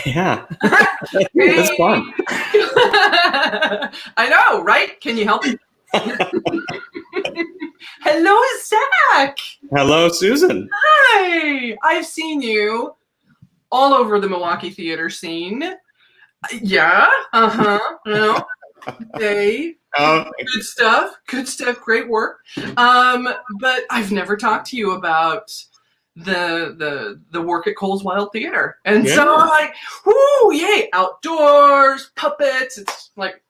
Yeah. That's Hey. fun. I know, right? Can you help me? Hello, Zach. Hello, Susan. Hi. I've seen you all over the Milwaukee theater scene. Yeah. You know, hey, Oh, good stuff. Good stuff. Great work. But I've never talked to you about the work at Kohl's Wild Theater, and yeah. so I'm like, whoo, yay! Outdoors, puppets. It's like,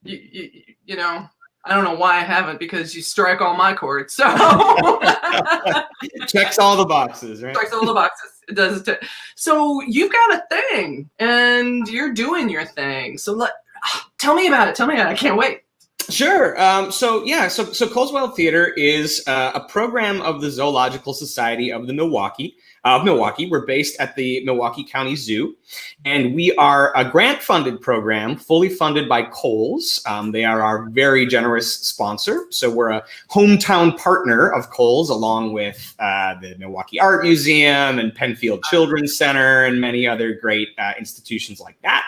you know. I don't know why I haven't, because you strike all my chords. So Checks all the boxes, right? strikes all the boxes. It does. So you've got a thing, and you're doing your thing. So tell me about it. Tell me about it. I can't wait. Sure. So Kohl's Wild Theater is a program of the Zoological Society of Milwaukee. We're based at the Milwaukee County Zoo, and we are a grant-funded program, fully funded by Kohl's. They are our very generous sponsor. So we're a hometown partner of Kohl's, along with the Milwaukee Art Museum and Penfield Children's Center and many other great institutions like that.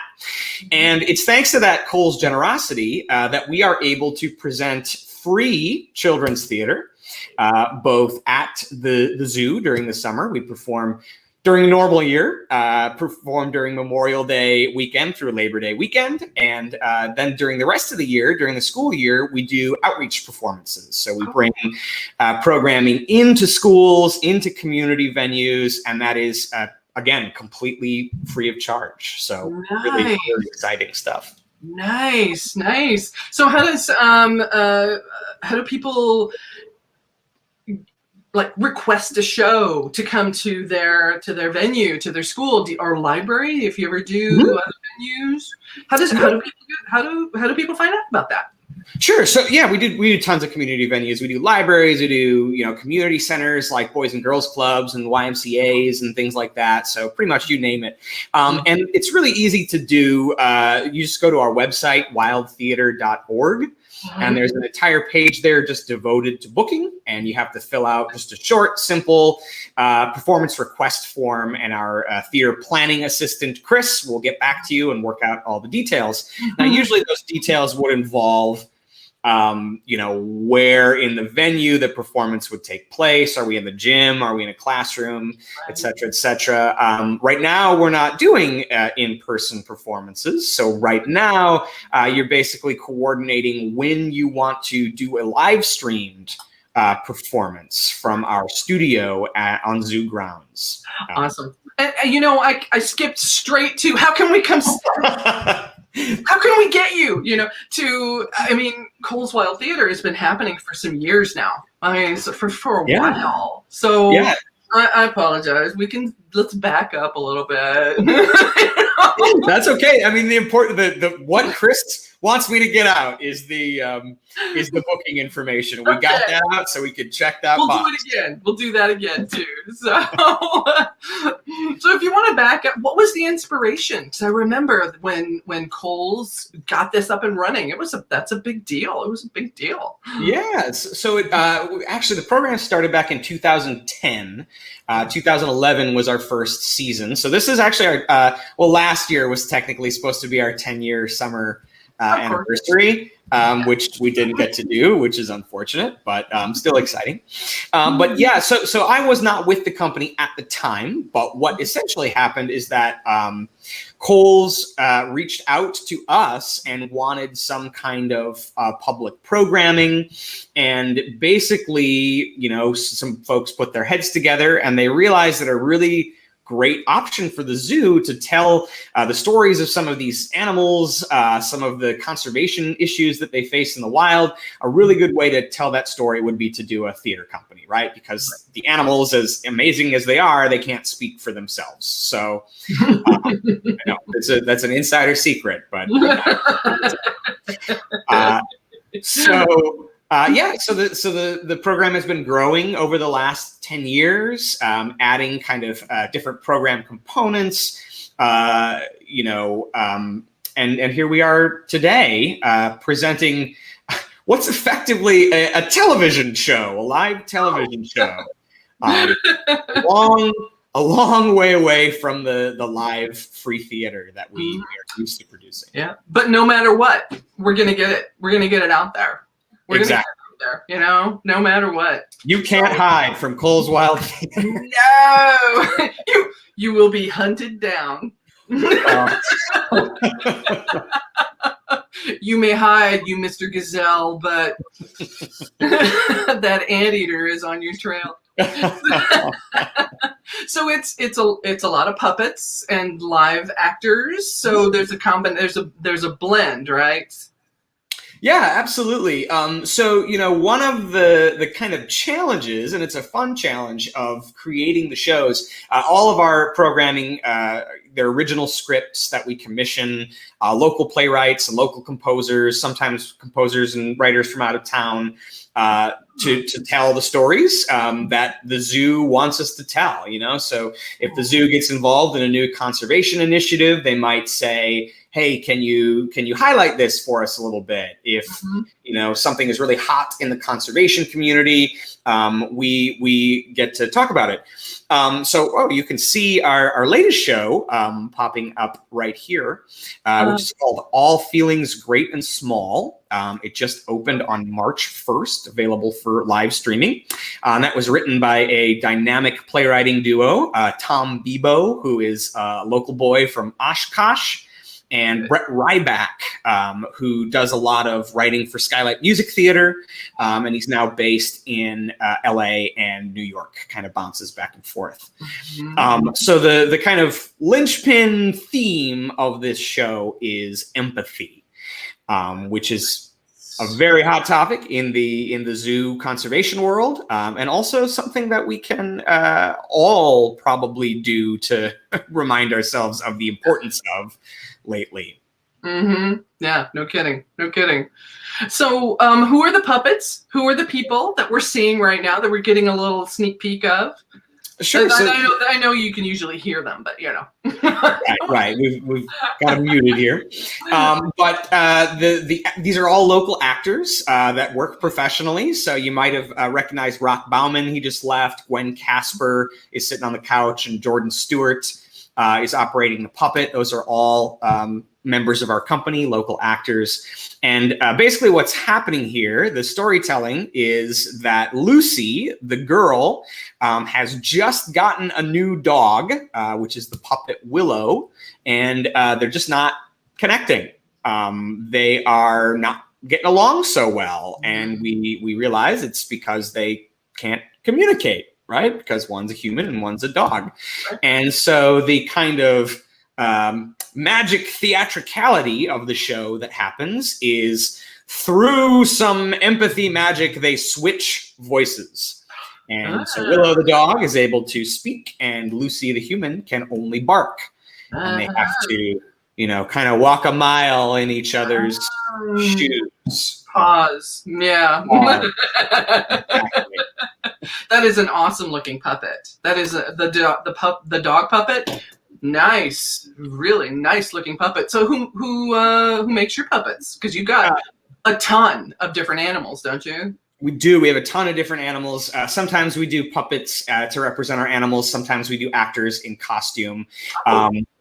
And it's thanks to that Kohl's generosity that we are able to present free children's theater, both at the zoo during the summer. We perform during a normal year, perform during Memorial Day weekend through Labor Day weekend. And then during the rest of the year, during the school year, we do outreach performances. So we bring programming into schools, into community venues, and that is again, completely free of charge. So really exciting stuff. Nice. So how do people like request a show to come to their venue, to their school or library? If you ever do other venues, how do people find out about that? Sure. So yeah, we do tons of community venues. We do libraries. We do community centers like Boys and Girls Clubs and YMCA's and things like that. So pretty much you name it. And it's really easy to do. You just go to our website, wildtheater.org. And there's an entire page there just devoted to booking, and you have to fill out just a short, simple performance request form, and our theater planning assistant, Chris, will get back to you and work out all the details. Now, usually those details would involve where in the venue the performance would take place. Are we in the gym? Are we in a classroom? Et cetera, et cetera. Right now, we're not doing in-person performances. So right now, you're basically coordinating when you want to do a live streamed performance from our studio on zoo grounds. Awesome. And I skipped straight to how can we come... How can we get you, Kohl's Wild Theater has been happening for some years now. For a while. So yeah. I apologize. Let's back up a little bit. That's okay. I mean, what Chris wants me to get out is the booking information. We got that out so we could check that box. We'll do it again. We'll do that again too. So if you want to back up, what was the inspiration? Because I remember when Kohl's got this up and running, that's a big deal. It was a big deal. Yeah. So it actually the program started back in 2010. 2011 was our first season. So this is actually our last year was technically supposed to be our 10-year summer anniversary, which we didn't get to do, which is unfortunate, but still exciting. But yeah, so I was not with the company at the time, but what essentially happened is that Kohl's reached out to us and wanted some kind of public programming. And basically, some folks put their heads together and they realized that a really great option for the zoo to tell the stories of some of these animals, some of the conservation issues that they face in the wild. A really good way to tell that story would be to do a theater company, right? Because the animals, as amazing as they are, they can't speak for themselves. So I know that's an insider secret, but so the program has been growing over the last 10 years, adding kind of different program components, and here we are today presenting what's effectively a television show, a live television show, along a long way away from the live free theater that we are used to producing. Yeah, but no matter what, we're gonna get it. We're gonna get it out there. We're gonna get it out there. You know, no matter what. You can't hide from Kohl's Wild Theater. No, you will be hunted down. You may hide, you Mr. Gazelle, but that anteater is on your trail. So it's a lot of puppets and live actors. So there's a blend, right? Yeah, absolutely. So, one of the kind of challenges, and it's a fun challenge of creating the shows, all of our programming, their original scripts that we commission, local playwrights and local composers, sometimes composers and writers from out of town, to tell the stories that the zoo wants us to tell, So if the zoo gets involved in a new conservation initiative, they might say, hey, can you highlight this for us a little bit? If something is really hot in the conservation community, we get to talk about it. So you can see our latest show popping up right here, which is called All Feelings Great and Small. It just opened on March 1st, available for live streaming. That was written by a dynamic playwriting duo, Tom Bebo, who is a local boy from Oshkosh, and Brett Ryback, who does a lot of writing for Skylight Music Theater, and he's now based in LA and New York, kind of bounces back and forth. So the kind of linchpin theme of this show is empathy, which is a very hot topic in the zoo conservation world, and also something that we can all probably do to remind ourselves of the importance of lately. Yeah, no kidding. So who are the puppets? Who are the people that we're seeing right now that we're getting a little sneak peek of? Sure. I know you can usually hear them, but right. We've got them muted here. But these are all local actors that work professionally. So you might have recognized Rock Bauman. He just left. Gwen Casper is sitting on the couch, and Jordan Stewart is operating the puppet. Those are all members of our company, local actors. And basically what's happening here, the storytelling, is that Lucy, the girl, has just gotten a new dog, which is the puppet Willow, and they're just not connecting. They are not getting along so well. And we realize it's because they can't communicate, right? Because one's a human and one's a dog. And so the kind of magic theatricality of the show that happens is through some empathy magic, they switch voices. And so Willow the dog is able to speak, and Lucy the human can only bark. And they have to, kind of walk a mile in each other's shoes. Pause. Yeah. Exactly. That is an awesome looking puppet. That is the dog puppet. Nice, really nice looking puppet. So who makes your puppets? Because you got a ton of different animals, don't you? We do. We have a ton of different animals. Sometimes we do puppets to represent our animals. Sometimes we do actors in costume.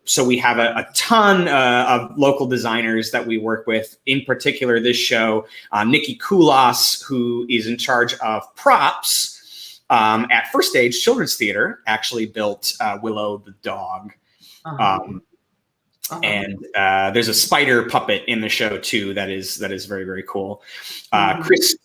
So we have a ton of local designers that we work with. In particular, this show, Nikki Koulas, who is in charge of props at First Stage Children's Theater, actually built Willow the dog. And there's a spider puppet in the show too that is very, very cool.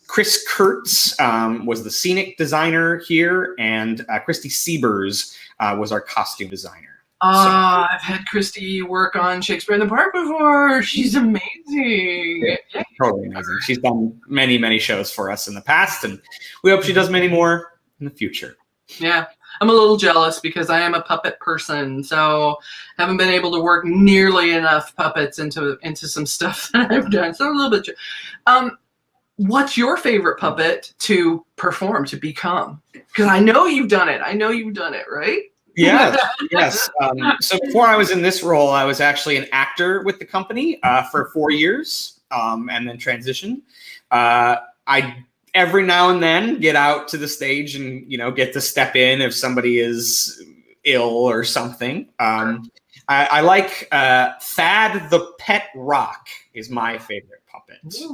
Chris Kurtz was the scenic designer here, and Christy Siebers was our costume designer. I've had Christy work on Shakespeare in the Park before. She's amazing. Yeah, totally amazing. She's done many, many shows for us in the past, and we hope she does many more in the future. Yeah. I'm a little jealous because I am a puppet person, so haven't been able to work nearly enough puppets into some stuff that I've done. So a little bit. What's your favorite puppet to perform, to become? Because I know you've done it. Right? Yes. So before I was in this role, I was actually an actor with the company for 4 years, and then transitioned. I every now and then get out to the stage and get to step in if somebody is ill or something. I like Thad the Pet Rock is my favorite puppet. It's a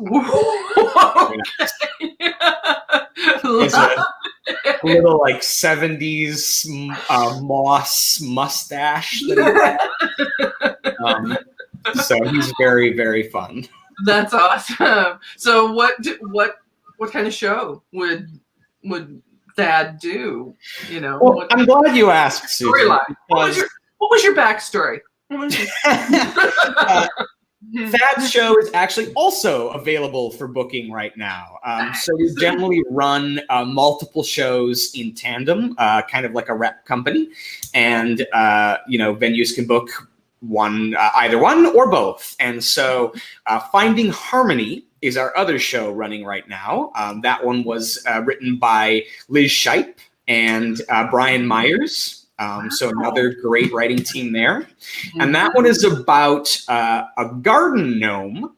little like 70s moss mustache. So he's very, very fun. That's awesome. So what kind of show would Thad do? You know, well, I'm glad you asked, Susan. Storyline. What was your backstory? Thad's show is actually also available for booking right now. So we generally run multiple shows in tandem, kind of like a rep company, and venues can book either one or both. And so Finding Harmony is our other show running right now. That one was written by Liz Shipe and Brian Myers. So another great writing team there. And that one is about a garden gnome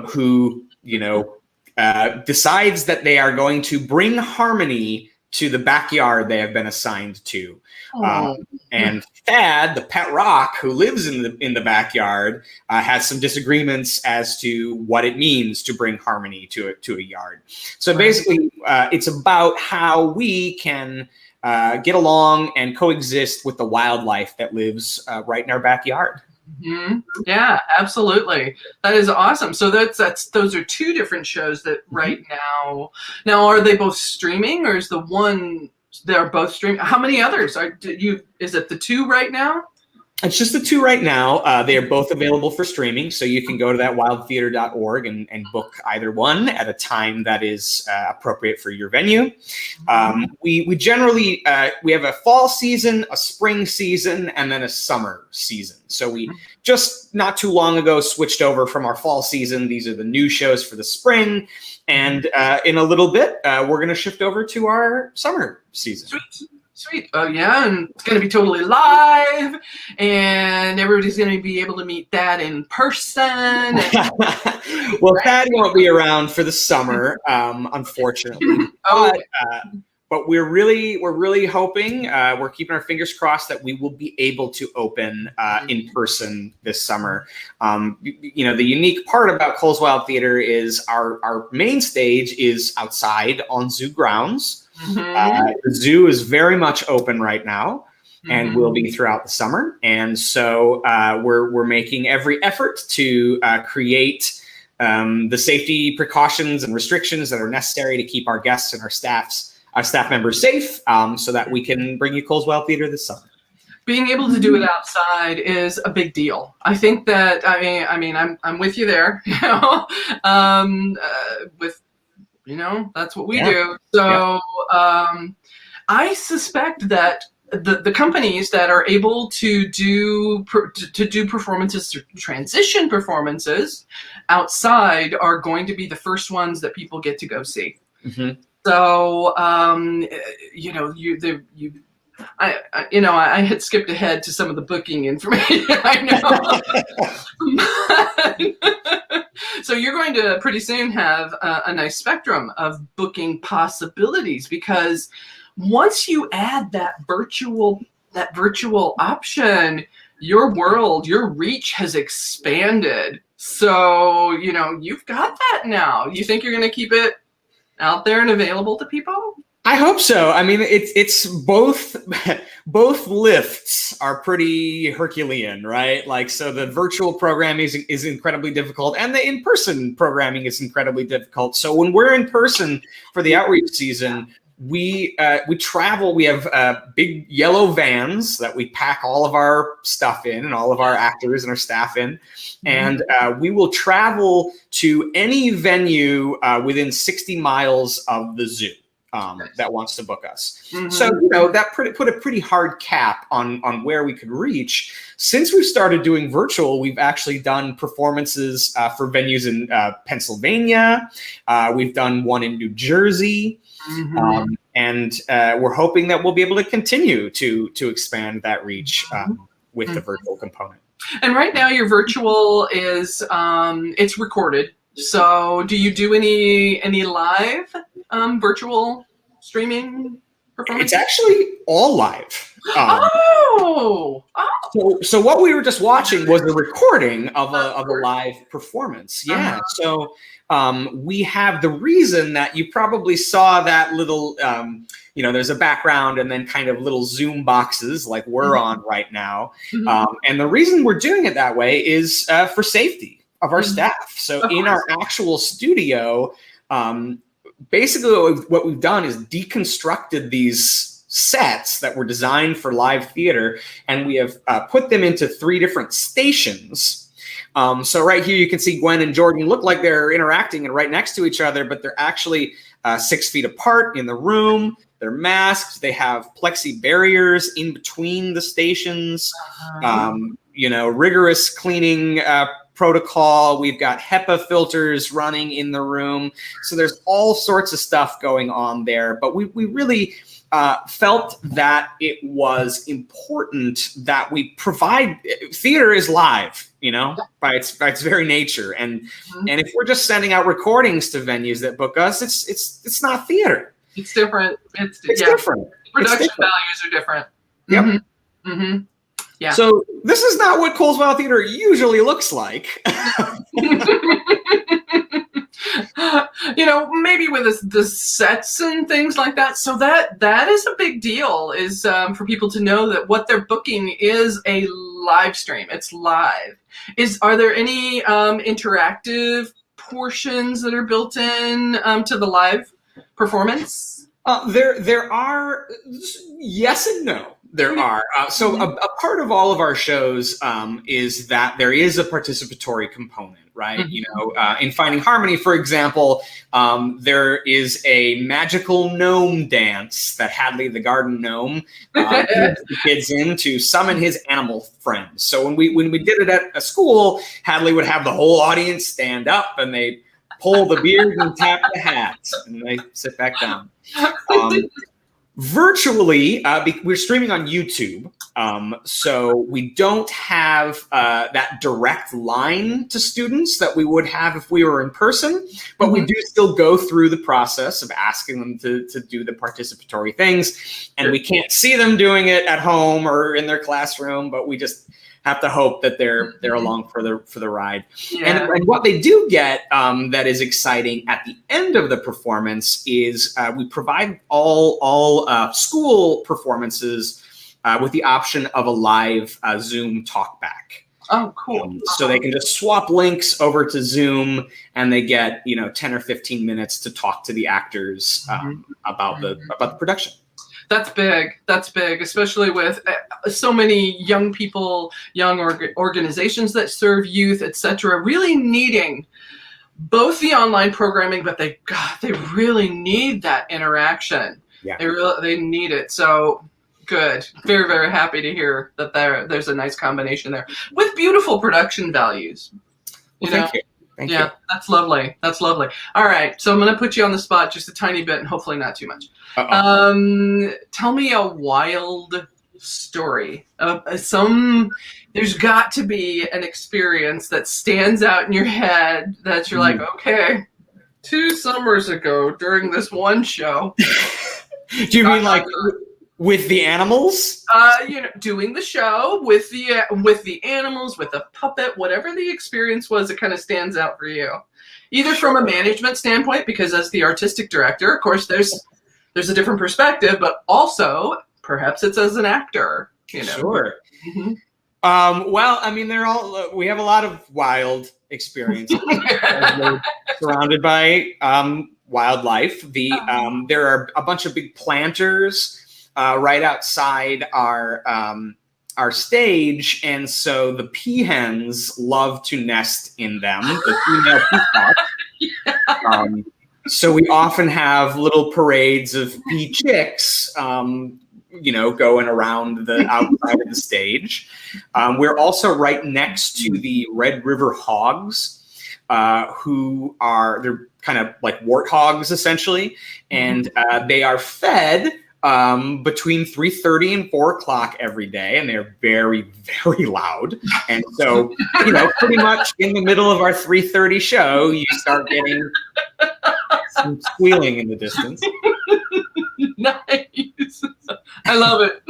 who, decides that they are going to bring harmony to the backyard they have been assigned to. And Thad, the pet rock who lives in the backyard, has some disagreements as to what it means to bring harmony to a yard. So basically, it's about how we can get along and coexist with the wildlife that lives right in our backyard. Mm-hmm. Yeah, absolutely. That is awesome. So those are two different shows that right now. Now, are they both streaming, or is the one they're both streaming? How many others is it the two right now? It's just the two right now. They are both available for streaming, so you can go to that wildtheater.org and book either one at a time that is appropriate for your venue. We generally we have a fall season, a spring season, and then a summer season. So we just not too long ago switched over from our fall season. These are the new shows for the spring, and in a little bit we're going to shift over to our summer season. Sweet. Oh, yeah. And it's going to be totally live, and everybody's going to be able to meet Thad in person. Well, Thad won't be around for the summer, unfortunately. But we're really hoping, we're keeping our fingers crossed that we will be able to open in person this summer. The unique part about Kohl's Wild Theater is our main stage is outside on zoo grounds. The zoo is very much open right now, and will be throughout the summer. And so we're making every effort to create the safety precautions and restrictions that are necessary to keep our guests and our staff members safe, so that we can bring you Kohl's Wild Theater this summer. Being able to do it outside is a big deal. I think that I'm with you there. That's what we do. So I suspect that the companies that are able to do performances, transition performances outside, are going to be the first ones that people get to go see. So I had skipped ahead to some of the booking information. I know. So you're going to pretty soon have a nice spectrum of booking possibilities, because once you add that virtual option, your reach has expanded. So, you've got that now. You think you're going to keep it out there and available to people? I hope so. I mean, it's both lifts are pretty Herculean, right? Like, so the virtual programming is incredibly difficult, and the in-person programming is incredibly difficult. So when we're in person for the outreach season, we travel. We have big yellow vans that we pack all of our stuff in, and all of our actors and our staff in, and we will travel to any venue within 60 miles of the zoo that wants to book us. So that put a pretty hard cap on where we could reach. Since we've started doing virtual, we've actually done performances for venues in Pennsylvania. We've done one in New Jersey. And we're hoping that we'll be able to continue to expand that reach with the virtual component. And right now your virtual is it's recorded. So do you do any live virtual streaming? performance? It's actually all live. So what we were just watching was a recording of a live performance. Yeah. So we have the reason that you probably saw that little, there's a background and then kind of little Zoom boxes like we're on right now. And the reason we're doing it that way is for safety of our staff. So in our actual studio, basically what we've done is deconstructed these sets that were designed for live theater, and we have put them into 3 different stations. So right here you can see Gwen and Jordan look like they're interacting and right next to each other, but they're actually 6 feet apart in the room. They're masked. They have plexi barriers in between the stations. Rigorous cleaning protocol. We've got HEPA filters running in the room. So there's all sorts of stuff going on there. But we really felt that it was important that we provide. Theater is live, by its very nature. And if we're just sending out recordings to venues that book us, it's not theater. It's different. It's different. Production values are different. Yep. Yeah. So this is not what Kohl's Wild Theater usually looks like. Maybe with the sets and things like that. So that is a big deal, is for people to know that what they're booking is a live stream. It's live. Are there any interactive portions that are built in to the live performance? There are, yes and no. There are. So a part of all of our shows is that there is a participatory component, right? In Finding Harmony, for example, there is a magical gnome dance that Hadley the garden gnome the kids in to summon his animal friends. So when we did it at a school, Hadley would have the whole audience stand up and they pull the beard and tap the hats and they sit back down. Virtually, we're streaming on YouTube, so we don't have that direct line to students that we would have if we were in person, but we do still go through the process of asking them to do the participatory things, and we can't see them doing it at home or in their classroom, but we just have to hope that they're along for the ride. Yeah. And what they do get that is exciting at the end of the performance is we provide all school performances with the option of a live Zoom talkback. Oh, cool. So they can just swap links over to Zoom and they get 10 or 15 minutes to talk to the actors about the production. That's big. That's big, especially with so many young people, young organizations that serve youth, etc., really needing both the online programming, but they really need that interaction. Yeah. They need it. So good. Very, very happy to hear that there's a nice combination there with beautiful production values. Thank you. Thank you. That's lovely. That's lovely. All right. So I'm going to put you on the spot just a tiny bit and hopefully not too much. Tell me a wild story. There's got to be an experience that stands out in your head that you're like, okay, 2 summers ago during this one show. Do you mean like with the animals? Doing the show with the animals, with a puppet, whatever the experience was, it kind of stands out for you. Either from a management standpoint, because as the artistic director, of course, there's a different perspective, but also perhaps it's as an actor. Sure. Mm-hmm. Well, I mean, we have a lot of wild experiences. We're surrounded by wildlife. There are a bunch of big planters right outside our stage, and so the peahens love to nest in them. The female peacocks. So we often have little parades of bee chicks, going around the outside of the stage. We're also right next to the Red River hogs, they're kind of like warthogs essentially, and they are fed between 3:30 and 4 o'clock every day, and they're very, very loud. And so, pretty much in the middle of our 3:30 show, you start getting some squealing in the distance. Nice. I love it.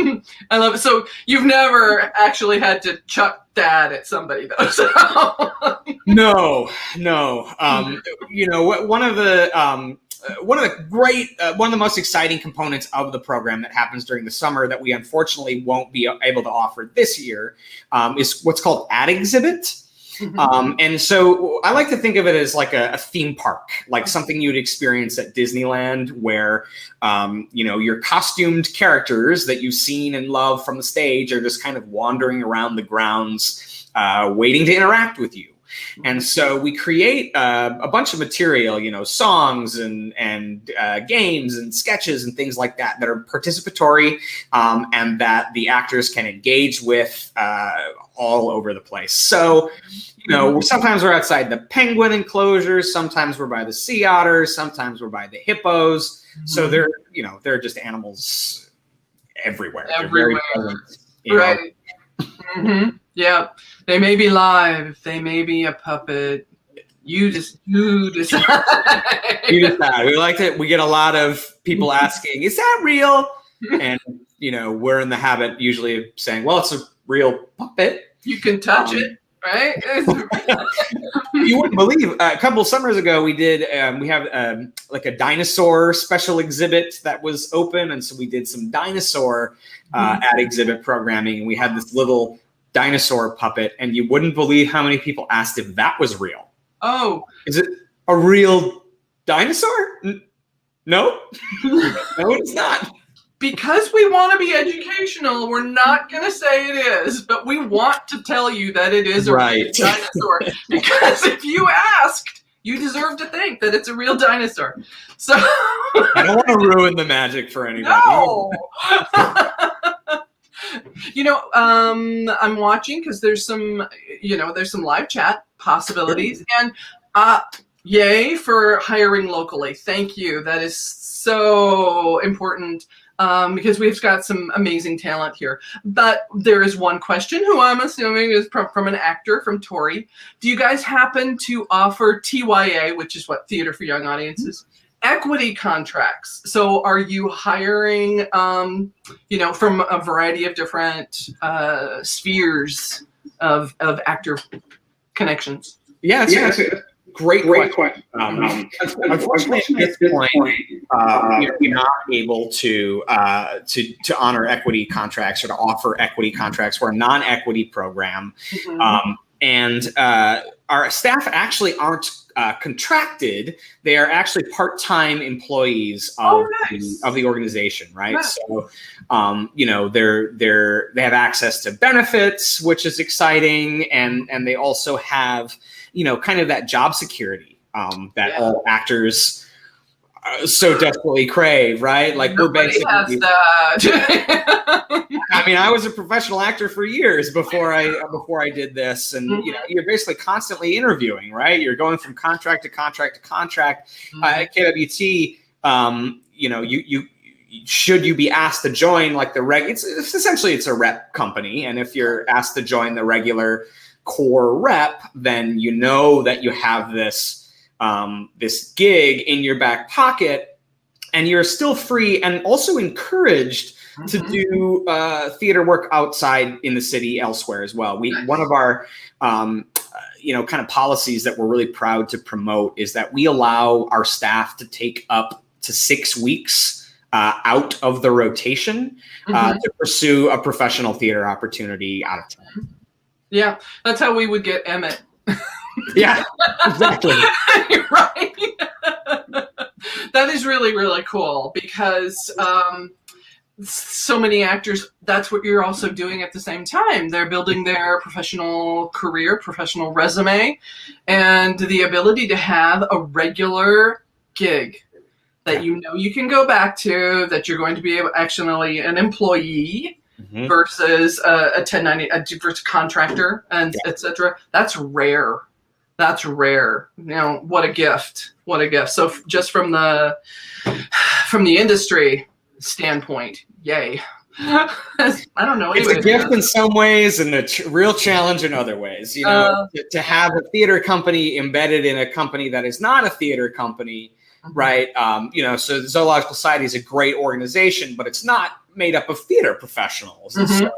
I love it. So you've never actually had to chuck dad at somebody, though. So. No. One of the most exciting components of the program that happens during the summer that we unfortunately won't be able to offer this year is what's called Ad Exhibit. And so I like to think of it as like a theme park, like something you'd experience at Disneyland, where your costumed characters that you've seen and love from the stage are just kind of wandering around the grounds, waiting to interact with you. And so we create a bunch of material, songs and games and sketches and things like that are participatory and that the actors can engage with all over the place. So, sometimes we're outside the penguin enclosures, sometimes we're by the sea otters, sometimes we're by the hippos. So they're just animals everywhere. Everywhere. Right. Yeah. They may be live. They may be a puppet. You decide. You decide. We get a lot of people asking, "Is that real?" And we're in the habit usually of saying, "Well, it's a real puppet. You can touch it, right?" You wouldn't believe. A couple of summers ago, we have like a dinosaur special exhibit that was open, and so we did some dinosaur ad exhibit programming, and we had this little dinosaur puppet, and you wouldn't believe how many people asked if that was real. Oh, is it a real dinosaur? No, no, it's not. Because we want to be educational, we're not going to say it is, but we want to tell you that it is a real dinosaur. Because if you asked, you deserve to think that it's a real dinosaur. So I don't want to ruin the magic for anybody. No. I'm watching because there's some live chat possibilities, and yay for hiring locally. Thank you. That is so important because we've got some amazing talent here. But there is one question who I'm assuming is from an actor, from Tori. Do you guys happen to offer TYA, which is what Theater for Young Audiences? Equity contracts. So are you hiring, from a variety of different spheres of actor connections? Yeah, it's a great question. Unfortunately, at this point, we're not able to honor equity contracts or to offer equity contracts. We're a non-equity program. And our staff actually aren't contracted. They are actually part-time employees of the organization, right? Nice. So, they have access to benefits, which is exciting, and they also have, kind of that job security that all actors so desperately crave, right? Like nobody has that. I mean, I was a professional actor for years before I did this, and you're basically constantly interviewing, right? You're going from contract to contract to contract. At KWT, you should you be asked to join like the it's essentially it's a rep company, and if you're asked to join the regular core rep, then you know that you have this gig in your back pocket, and you're still free and also encouraged to do theater work outside in the city elsewhere as well. One of our kind of policies that we're really proud to promote is that we allow our staff to take up to 6 weeks out of the rotation to pursue a professional theater opportunity out of town. Yeah, that's how we would get Emmett. Yeah, exactly. Right. That is really, really cool because so many actors, that's what you're also doing at the same time. They're building their professional career, professional resume, and the ability to have a regular gig that you can go back to, that you're going to be actually an employee versus a 1090 versus contractor, and etc. That's rare. That's rare. What a gift. What a gift. So just from the industry standpoint, yay. I don't know. It's a gift in some ways and a real challenge in other ways. To have a theater company embedded in a company that is not a theater company, right? So the Zoological Society is a great organization, but it's not made up of theater professionals. And Mhm. so,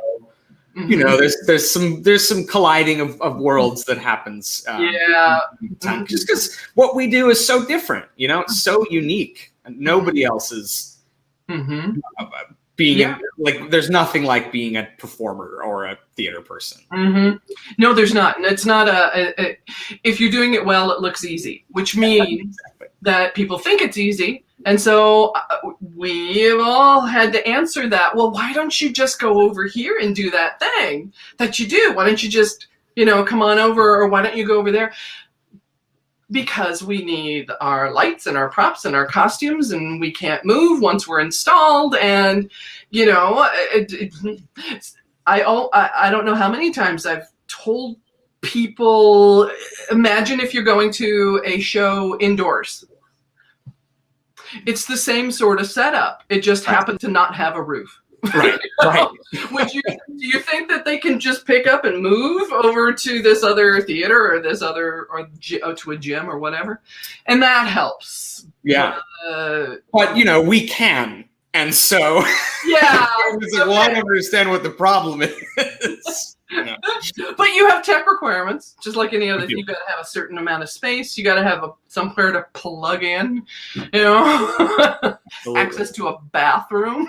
you know, there's some colliding of worlds that happens. Yeah. Time, just because what we do is so different. You know, it's so unique, and nobody else is Mhm. being Yeah. like. There's nothing like being a performer or a theater person. Mhm. No, there's not. And it's not if you're doing it well, it looks easy, which means Exactly. that people think it's easy. And so we've all had to answer that. Well, why don't you just go over here and do that thing that you do? Why don't you just, come on over, or why don't you go over there? Because we need our lights and our props and our costumes, and we can't move once we're installed. And, I don't know how many times I've told people, imagine if you're going to a show indoors. It's the same sort of setup. It just happened to not have a roof. Right. Do you think that they can just pick up and move over to this other theater or to a gym or whatever? And that helps. Yeah. But we can, and so yeah. well, I don't understand what the problem is. But you have tech requirements, just like any other. You got to have a certain amount of space. You got to have somewhere to plug in, access to a bathroom,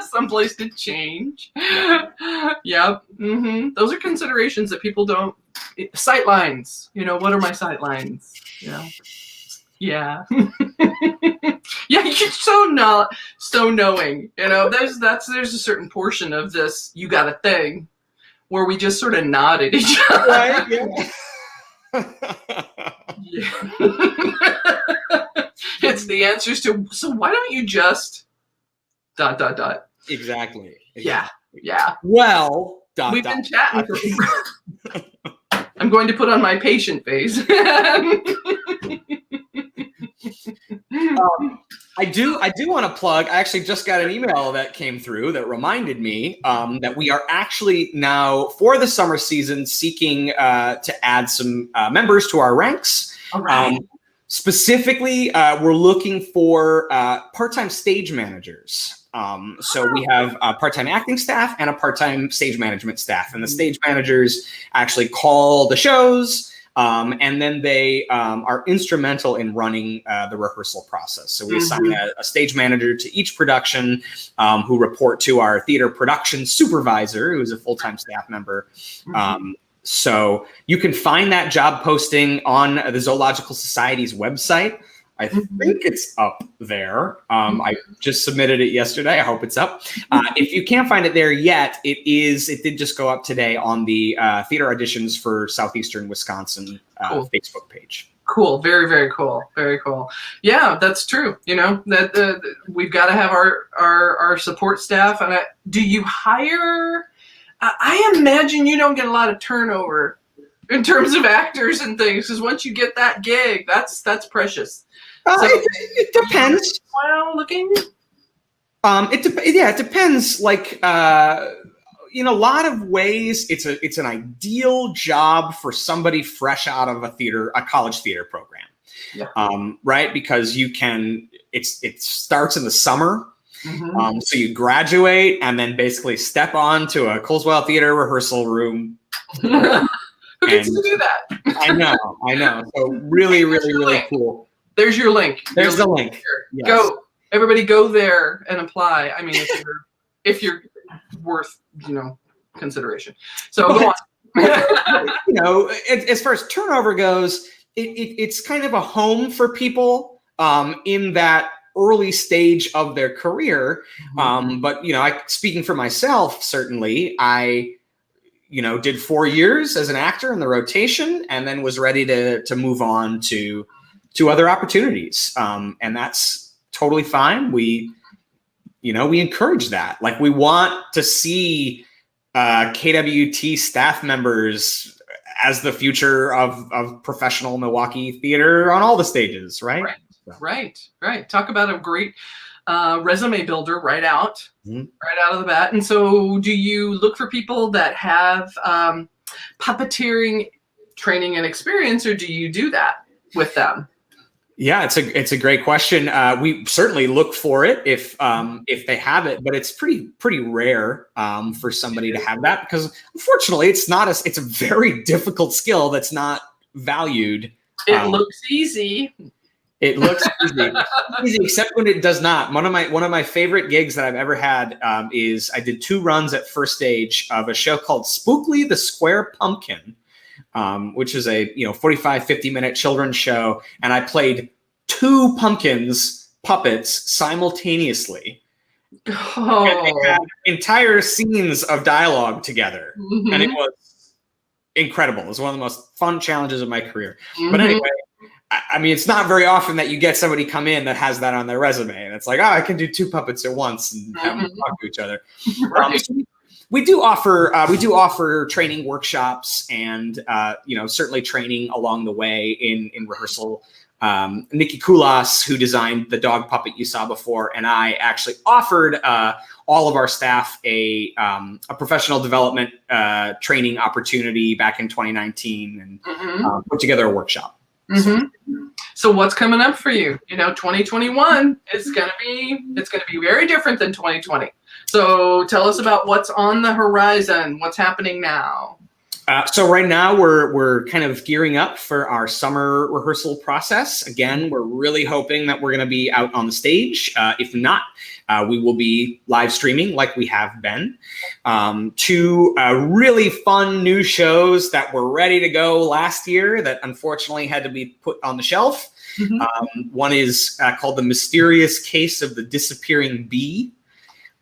someplace to change. Yeah. Mm-hmm. Those are considerations that people don't. Sight lines. What are my sight lines? Yeah. Yeah, you're so knowing. There's a certain portion of this. You got a thing. Where we just sort of nod at each other. Right? Yeah. It's the answers to, so why don't you just ... Exactly. Yeah. Well, we've been chatting for... I'm going to put on my patient face. I do want to plug. I actually just got an email that came through that reminded me that we are actually now, for the summer season, seeking to add some members to our ranks. All right. Specifically, we're looking for part-time stage managers. So we have a part-time acting staff and a part-time stage management staff. And the stage managers actually call the shows. And then they are instrumental in running the rehearsal process. So we assign a stage manager to each production who report to our theater production supervisor, who is a full-time staff member. So you can find that job posting on the Zoological Society's website. I think it's up there. I just submitted it yesterday. I hope it's up. If you can't find it there yet, it did just go up today on the Theater Auditions for Southeastern Wisconsin Facebook page. Cool. Very, very cool. Very cool. Yeah, that's true. That we've got to have our support staff. And do you hire? I imagine you don't get a lot of turnover in terms of actors and things, because once you get that gig, that's precious. So, it depends. Well, looking. It depends. Like, in a lot of ways, it's an ideal job for somebody fresh out of a college theater program. Yeah. Right, because it starts in the summer. So you graduate and then basically step onto a Coleswell Theater rehearsal room. Who gets to do that? I know. So really, really, really cool. There's your link. There's the link. Yes. Go, everybody, go there and apply. I mean, if you're worth consideration. So go on. As far as turnover goes, it's kind of a home for people in that early stage of their career. But speaking for myself, certainly, I did 4 years as an actor in the rotation, and then was ready to move on to other opportunities. And that's totally fine. We encourage that. Like, we want to see KWT staff members as the future of professional Milwaukee theater on all the stages, right? Right. Talk about a great resume builder right out of the bat. And so do you look for people that have puppeteering training and experience, or do you do that with them? Yeah, it's a great question. We certainly look for it if they have it, but it's pretty rare for somebody to have that, because unfortunately it's a very difficult skill that's not valued. It looks easy. It looks easy, except when it does not. One of my favorite gigs that I've ever had is I did 2 runs at First Stage of a show called Spookly the Square Pumpkin, which is a 45-50 minute children's show, and I played 2 puppets simultaneously. Oh. And they had entire scenes of dialogue together, and it was incredible. It was one of the most fun challenges of my career. But anyway, I mean, it's not very often that you get somebody come in that has that on their resume, and it's like, oh, I can do 2 puppets at once and have them talk to each other. Right. So we do offer training workshops, and certainly training along the way in rehearsal. Nikki Koulas, who designed the dog puppet you saw before, and I actually offered all of our staff a professional development training opportunity back in 2019, and put together a workshop. So what's coming up for you? 2021 is going to be very different than 2020. So tell us about what's on the horizon. What's happening now? So right now we're kind of gearing up for our summer rehearsal process. Again, we're really hoping that we're going to be out on the stage. If not, we will be live streaming like we have been. 2 really fun new shows that were ready to go last year that unfortunately had to be put on the shelf. One is called The Mysterious Case of the Disappearing Bee.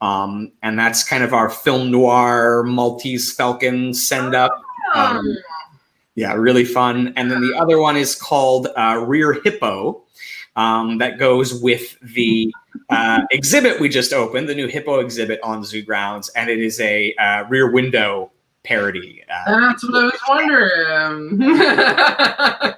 And that's kind of our film noir Maltese Falcon send up. Yeah, really fun. And then the other one is called Rear Hippo, that goes with the exhibit we just opened, the new Hippo exhibit on Zoo grounds, and it is a Rear Window parody. That's what I was wondering.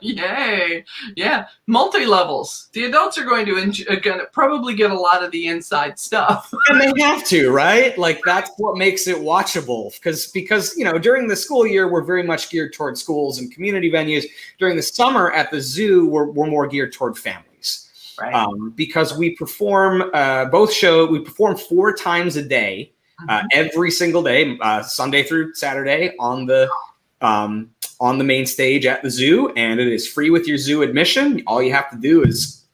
Yay. Yeah. Multi-levels. The adults are going to probably get a lot of the inside stuff. And they have to, right? Like, that's what makes it watchable. Because during the school year, we're very much geared toward schools and community venues. During the summer at the zoo, we're more geared toward families. Right. Because we perform both shows. We perform 4 times a day. Every single day, Sunday through Saturday, on the main stage at the zoo, and it is free with your zoo admission. All you have to do is,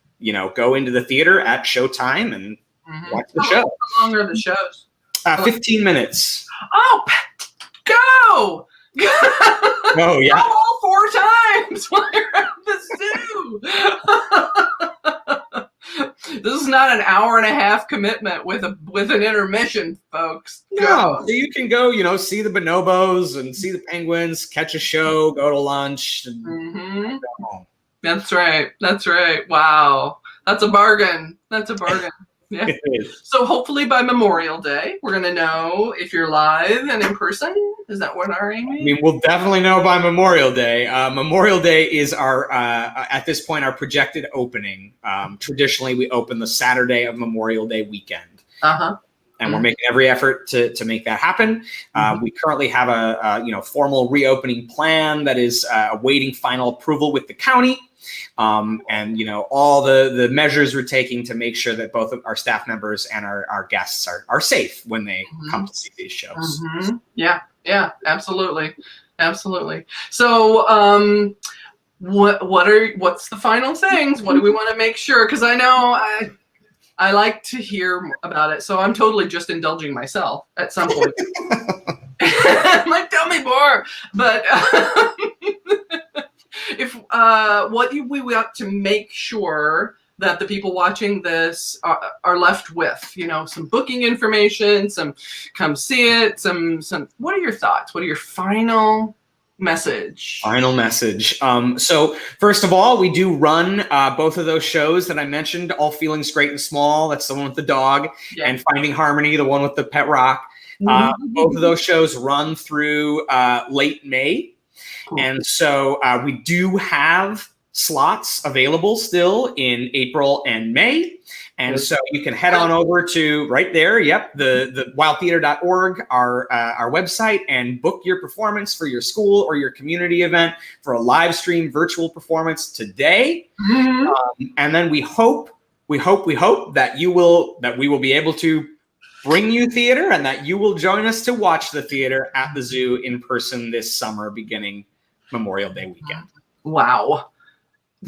go into the theater at showtime and watch the show. How long are the shows? 15 minutes. Oh, go! Oh yeah. Go all 4 times while you're at the zoo. This is not an hour and a half commitment with an intermission, folks. No, you can go, see the bonobos and see the penguins, catch a show, go to lunch, and go home. That's right. Wow, that's a bargain. Yeah. So hopefully by Memorial Day, we're going to know if you're live and in person. Is that what our aim is? I mean, we'll definitely know by Memorial Day. Memorial Day is our, at this point, our projected opening. Traditionally, we open the Saturday of Memorial Day weekend. And we're making every effort to make that happen. We currently have a formal reopening plan that is awaiting final approval with the county. And all the measures we're taking to make sure that both of our staff members and our guests are safe when they come to see these shows. Yeah, absolutely. So, what's the final things? What do we want to make sure? Because I know I like to hear about it, so I'm totally just indulging myself at some point. I'm like, tell me more. But if what we want to make sure that the people watching this are left with, some booking information, some come see it, some. What are your thoughts? What are your final message? So first of all, we do run both of those shows that I mentioned, All Feelings Great and Small. That's the one with the dog, and Finding Harmony, the one with the pet rock. Both of those shows run through late May. Cool. And so we do have slots available still in April and May. And so you can head on over to right there. Yep. The wildtheater.org, our website, and book your performance for your school or your community event for a live stream virtual performance today. And then we hope that we will be able to bring you theater and that you will join us to watch the theater at the zoo in person this summer, beginning Memorial Day weekend. Wow.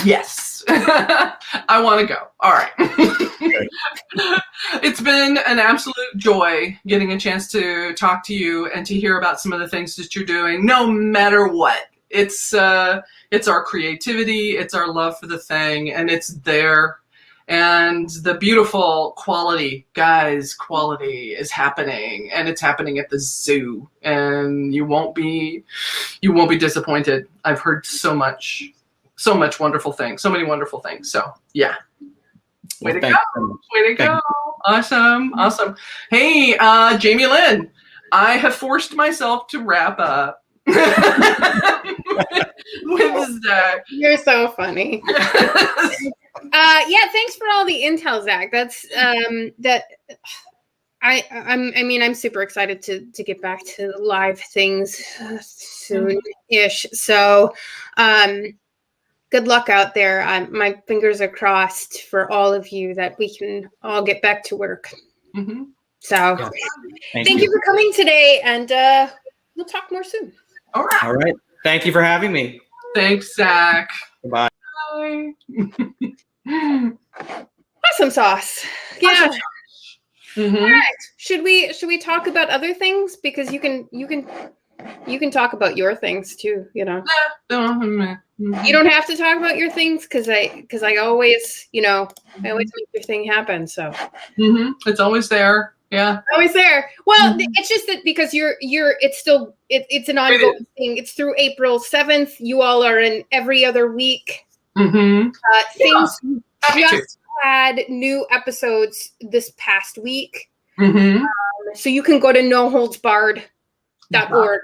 Yes. I want to go. All right. It's been an absolute joy getting a chance to talk to you and to hear about some of the things that you're doing, no matter what. It's our creativity, it's our love for the thing, and it's there. And the beautiful quality is happening, and it's happening at the zoo, and you won't be disappointed. I've heard so many wonderful things. So yeah. Way to go. Awesome. Hey, Jamie Lynn, I have forced myself to wrap up with Zach. You're so funny. Yeah, thanks for all the intel, Zach. That's I'm super excited to get back to live things soon-ish. So good luck out there. My fingers are crossed for all of you that we can all get back to work. So thank you for coming today, and we'll talk more soon. All right. Thank you for having me. Thanks, Zach. Goodbye. Bye. Awesome sauce. Yeah. All right. Should we talk about other things, because you can talk about your things too, you know. You don't have to talk about your things, because I always, I always make your thing happen. So it's always there. Yeah, always there. Well, it's just that because it's an ongoing thing. It's through April 7th. You all are in every other week. Things just had new episodes this past week. So you can go to noholdsbarred.org.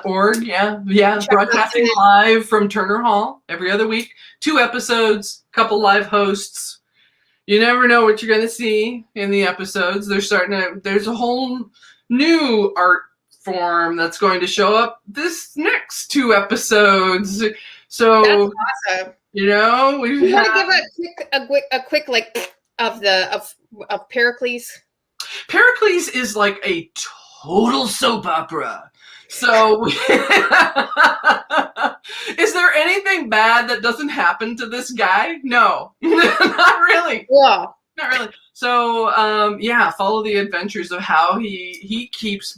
.org, yeah. Broadcasting live from Turner Hall every other week. 2 episodes, couple live hosts. You never know what you're going to see in the episodes. There's a whole new art form that's going to show up this next 2 episodes. So that's awesome. We want to give a quick like of Pericles. Pericles is like a total soap opera. So, is there anything bad that doesn't happen to this guy? No, not really. Yeah, not really. So, follow the adventures of how he keeps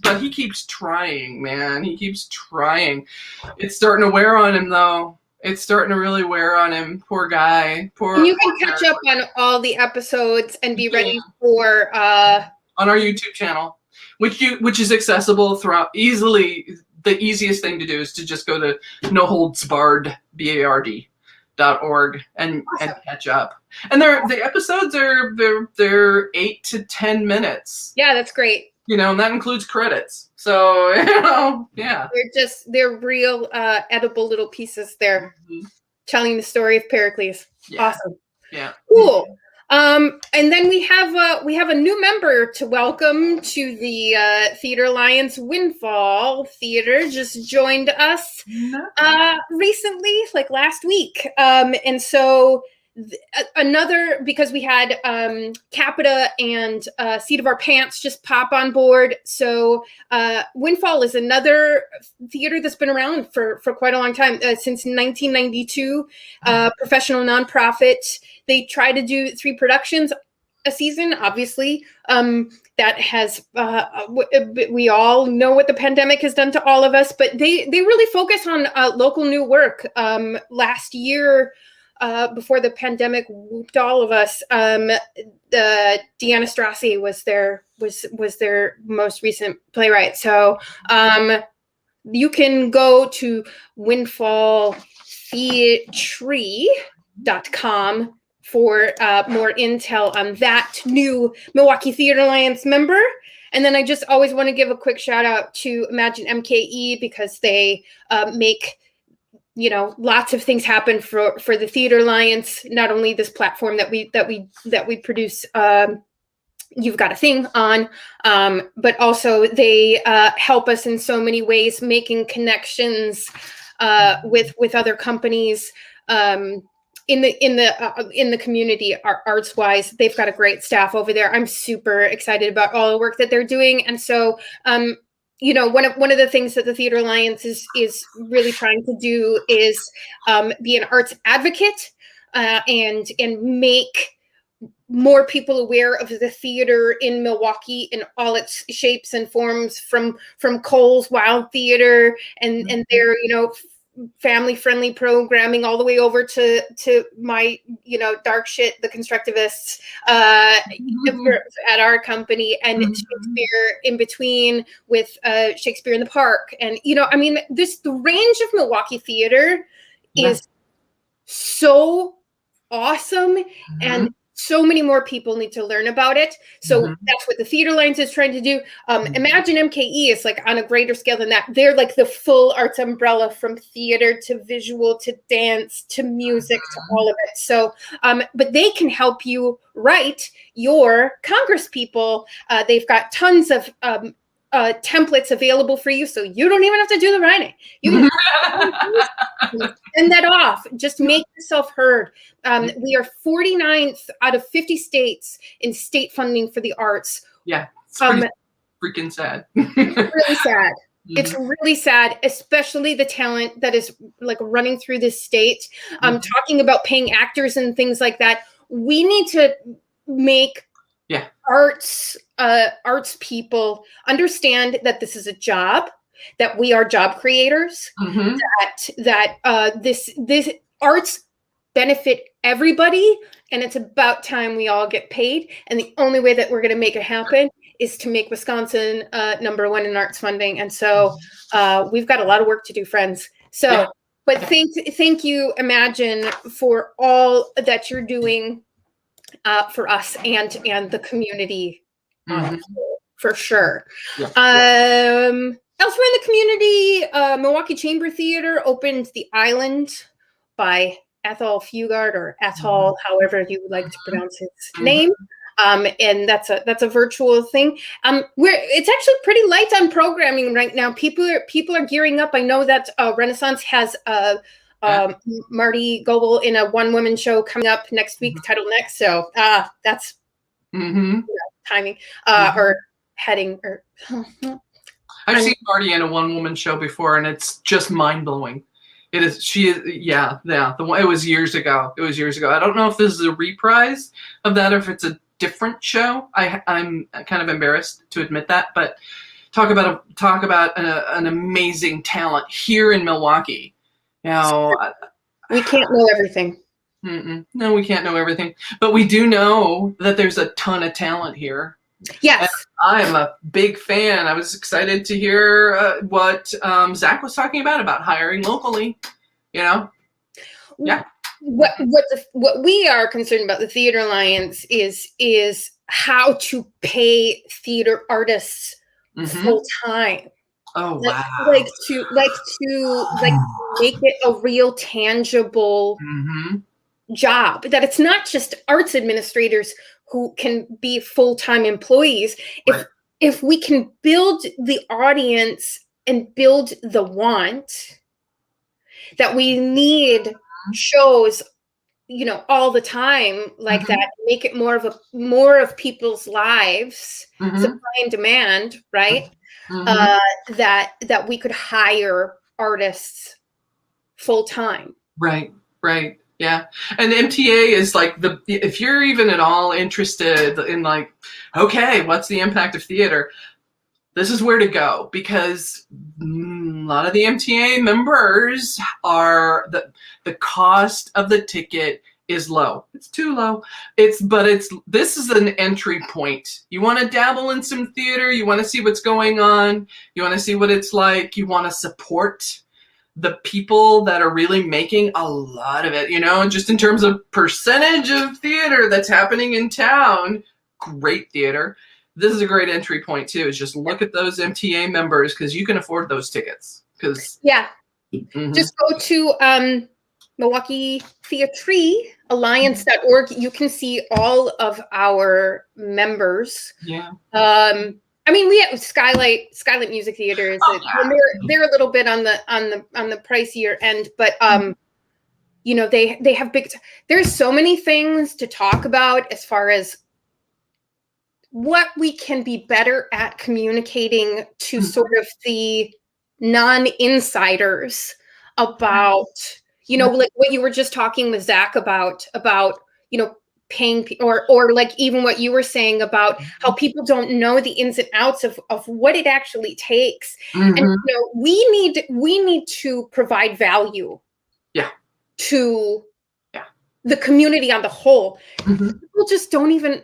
trying, man. He keeps trying. It's starting to wear on him, though. It's starting to really wear on him. Poor guy. And you can catch up on all the episodes and be ready for on our YouTube channel. Which is accessible throughout easily. The easiest thing to do is to just go to noholdsbarred.org and catch up. And the episodes they're 8 to 10 minutes. Yeah, that's great. And that includes credits. So yeah. They're real edible little pieces there, telling the story of Pericles. Yeah. Awesome. Yeah. Cool. And then we have a new member to welcome to the Theater Alliance. Windfall Theater just joined us recently, like last week. And so because we had Capita and Seat of Our Pants just pop on board. So Windfall is another theater that's been around for quite a long time, since 1992, professional nonprofit. They try to do 3 productions a season, obviously. That has, we all know what the pandemic has done to all of us, but they really focus on local new work. Last year, before the pandemic whooped all of us, Deanna Strassi was their most recent playwright. So you can go to windfalltheatre.com for more intel on that new Milwaukee Theater Alliance member. And then I just always want to give a quick shout out to Imagine MKE, because they make lots of things happen for the Theater Alliance. Not only this platform that we produce. You've Got a Thing on, but also they help us in so many ways, making connections with other companies in the community, arts wise. They've got a great staff over there. I'm super excited about all the work that they're doing, and so one of the things that the Theater Alliance is really trying to do is be an arts advocate and make more people aware of the theater in Milwaukee in all its shapes and forms, from Kohl's Wild Theater and their family friendly programming, all the way over to my dark shit, the Constructivists at our company, and Shakespeare in between with Shakespeare in the Park. And the range of Milwaukee theater is so awesome, and so many more people need to learn about it. So that's what the Theater Alliance is trying to do. Imagine MKE is like on a greater scale than that. They're like the full arts umbrella, from theater to visual to dance to music to all of it. So, but they can help you write your Congress people. They've got tons of templates available for you, so you don't even have to do the writing. You can send that off. Just make yourself heard. We are 49th out of 50 states in state funding for the arts. Yeah, it's pretty freaking sad. Really sad. It's really sad, especially the talent that is like running through this state. Talking about paying actors and things like that. We need to make arts people understand that this is a job, that we are job creators, that this arts benefit everybody, and it's about time we all get paid. And the only way that we're going to make it happen is to make Wisconsin #1 in arts funding. And so we've got a lot of work to do, friends. So, but thank you, Imagine, for all that you're doing for us and the community, for sure. Elsewhere in the community, Milwaukee Chamber Theater opened The Island by Athol Fugard, or Athol, however you would like to pronounce his name. And that's a virtual thing. It's actually pretty light on programming right now. People are gearing up. I know that Renaissance has Marty Goebel in a one-woman show coming up next week, titled Next. So that's timing or heading. Or I've seen Marty in a one-woman show before, and it's just mind-blowing. It is. She is. Yeah. The one. It was years ago. I don't know if this is a reprise of that or if it's a different show. I'm kind of embarrassed to admit that, but talk about an amazing talent here in Milwaukee. Now, we can't know everything. No, we can't know everything, but we do know that there's a ton of talent here. Yes. And I am a big fan. I was excited to hear what Zach was talking about hiring locally. Yeah. What we are concerned about, the Theater Alliance, is how to pay theater artists full time. Oh wow! Like to make it a real tangible job. That it's not just arts administrators who can be full-time employees. If we can build the audience and build the want that we need shows, all the time like that, make it more of people's lives, supply and demand, right? That we could hire artists full time. Right. Yeah. And MTA is like if you're even at all interested in like, okay, what's the impact of theater? This is where to go, because a lot of the MTA members are the cost of the ticket is low. It's too low. This is an entry point. You want to dabble in some theater. You want to see what's going on. You want to see what it's like. You want to support the people that are really making a lot of it, just in terms of percentage of theater that's happening in town. Great theater. This is a great entry point too, is just look at those MTA members, because you can afford those tickets. Just go to Milwaukee Theatre Alliance.org. You can see all of our members. Yeah. I mean, we have Skylight Music Theater. They're a little bit on the pricier end, but you know, they have big. There's so many things to talk about as far as what we can be better at communicating to sort of the non-insiders about, you know, like what you were just talking with Zach about, you know, paying or like even what you were saying about how people don't know the ins and outs of what it actually takes. And you know, we need to provide value to the community on the whole. People just don't even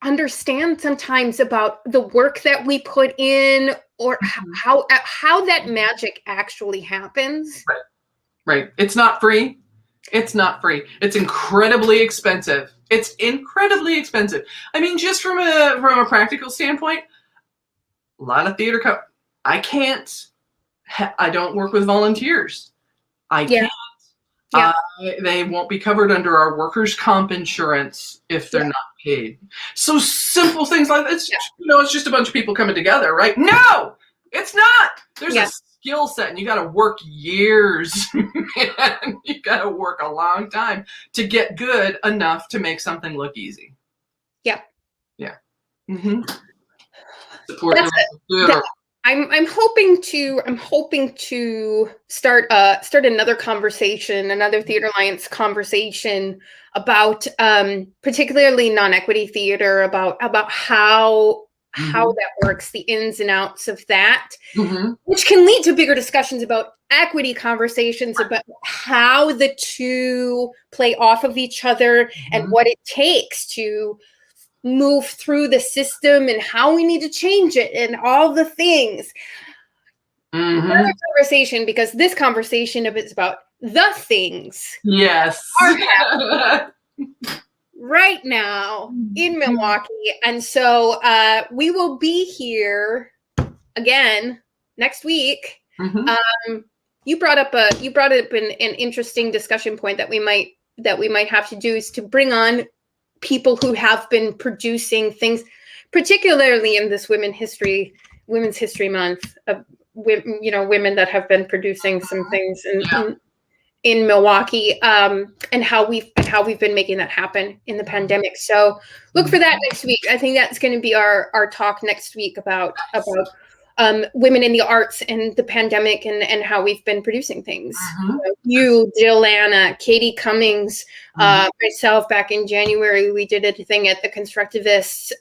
understand sometimes about the work that we put in or how that magic actually happens. Right. It's not free. It's incredibly expensive. I mean, just from a practical standpoint, a lot of theater I don't work with volunteers. I can't. They won't be covered under our workers' comp insurance if they're not paid. So simple things like that. You know, it's just a bunch of people coming together, right? No, it's not. There's a skill set, and you got to work years. Man, you got to work a long time to get good enough to make something look easy. Yeah. Support theater. I'm hoping to start another conversation, another Theater Alliance conversation about particularly non-equity theater, about how that works, the ins and outs of that, which can lead to bigger discussions about equity conversations about how the two play off of each other and what it takes to move through the system and how we need to change it and all the things. Another conversation, because this conversation is about the things are happening right now in Milwaukee. And so we will be here again next week. You brought up an interesting discussion point that we might have to do, is to bring on people who have been producing things, particularly in this Women's History Month, women that have been producing some things in Milwaukee, and how we've been making that happen in the pandemic. So look for that next week. I think that's going to be our talk next week about women in the arts and the pandemic and how we've been producing things. You, Jill, Anna, Katie Cummings, myself, back in January, we did a thing at the Constructivists.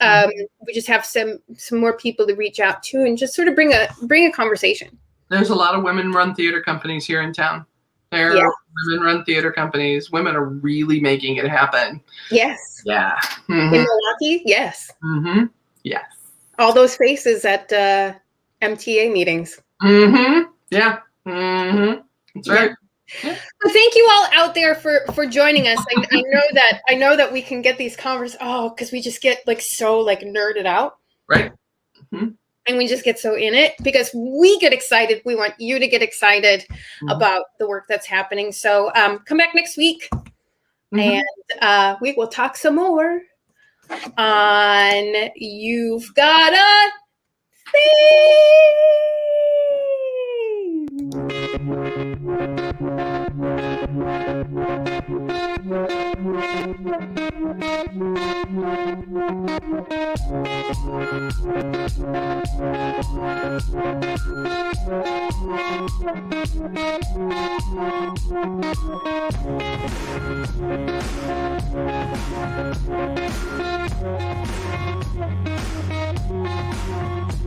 We just have some more people to reach out to and just sort of bring a conversation. There's a lot of women-run theater companies here in town. There are women-run theater companies. Women are really making it happen. Yes. Yeah. In Milwaukee, yes. Yes. All those faces at MTA meetings. Yeah. That's right. Yeah. Well, thank you all out there for joining us. I know that we can get these because we just get so nerded out. Right. And we just get so in it because we get excited. We want you to get excited about the work that's happening. So come back next week and we will talk some more on You've Got a thing.